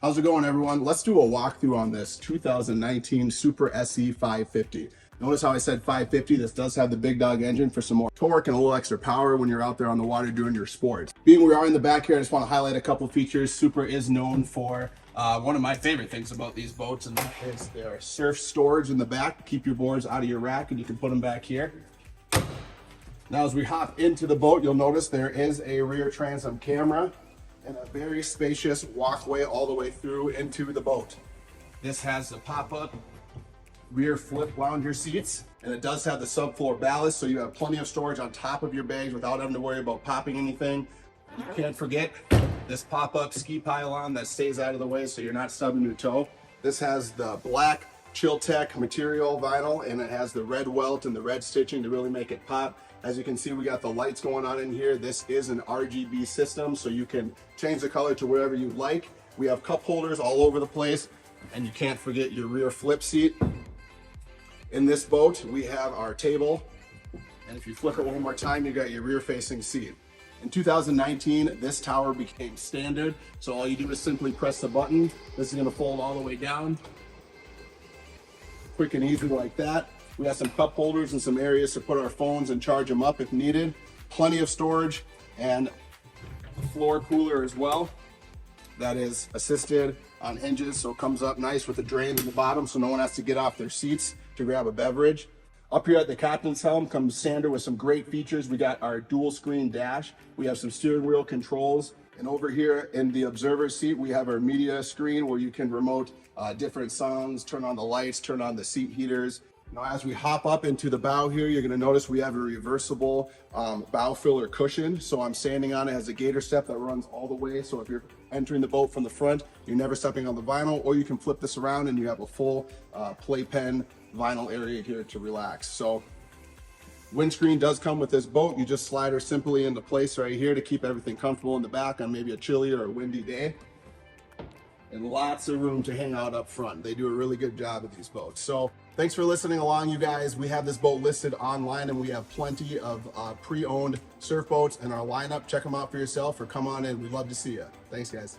How's it going, everyone? Let's do a walkthrough on this 2019 Supra SE 550. Notice how I said 550. This does have the big dog engine for some more torque and a little extra power when you're out there on the water doing your sports. Being we are in the back here, I just want to highlight a couple features. Supra is known for one of my favorite things about these boats, and that is their surf storage in the back. Keep your boards out of your rack, and you can put them back here. Now, as we hop into the boat, you'll notice there is a rear transom camera and a very spacious walkway all the way through into the boat. This has the pop-up rear flip lounger seats, and it does have the subfloor ballast, so you have plenty of storage on top of your bags without having to worry about popping anything. You can't forget this pop-up ski pylon that stays out of the way so you're not stubbing your toe. This has the black Chill-Tech material vinyl, and it has the red welt and the red stitching to really make it pop. As you can see, we got the lights going on in here. This is an RGB system, so you can change the color to wherever you like. We have cup holders all over the place, and you can't forget your rear flip seat. In this boat, we have our table, and if you flip it one more time, you got your rear-facing seat. In 2019, this tower became standard, so all you do is simply press the button. This is gonna fold all the way down. Quick and easy like that. We have some cup holders and some areas to put our phones and charge them up if needed. Plenty of storage and a floor cooler as well. That is assisted on hinges, so it comes up nice with a drain in the bottom so no one has to get off their seats to grab a beverage. Up here at the captain's helm comes Sander with some great features. We got our dual screen dash. We have some steering wheel controls. And over here in the observer seat, we have our media screen where you can remote different songs, turn on the lights, turn on the seat heaters. Now, as we hop up into the bow here, you're gonna notice we have a reversible bow filler cushion. So I'm standing on it, has a gator step that runs all the way. So if you're entering the boat from the front, you're never stepping on the vinyl, or you can flip this around and you have a full playpen vinyl area here to relax. So windscreen does come with this boat. You just slide her simply into place right here to keep everything comfortable in the back on maybe a chilly or a windy day. And lots of room to hang out up front. They do a really good job with these boats. So thanks for listening along, you guys. We have this boat listed online, and we have plenty of pre-owned surf boats in our lineup. Check them out for yourself or come on in. We'd love to see you. Thanks, guys.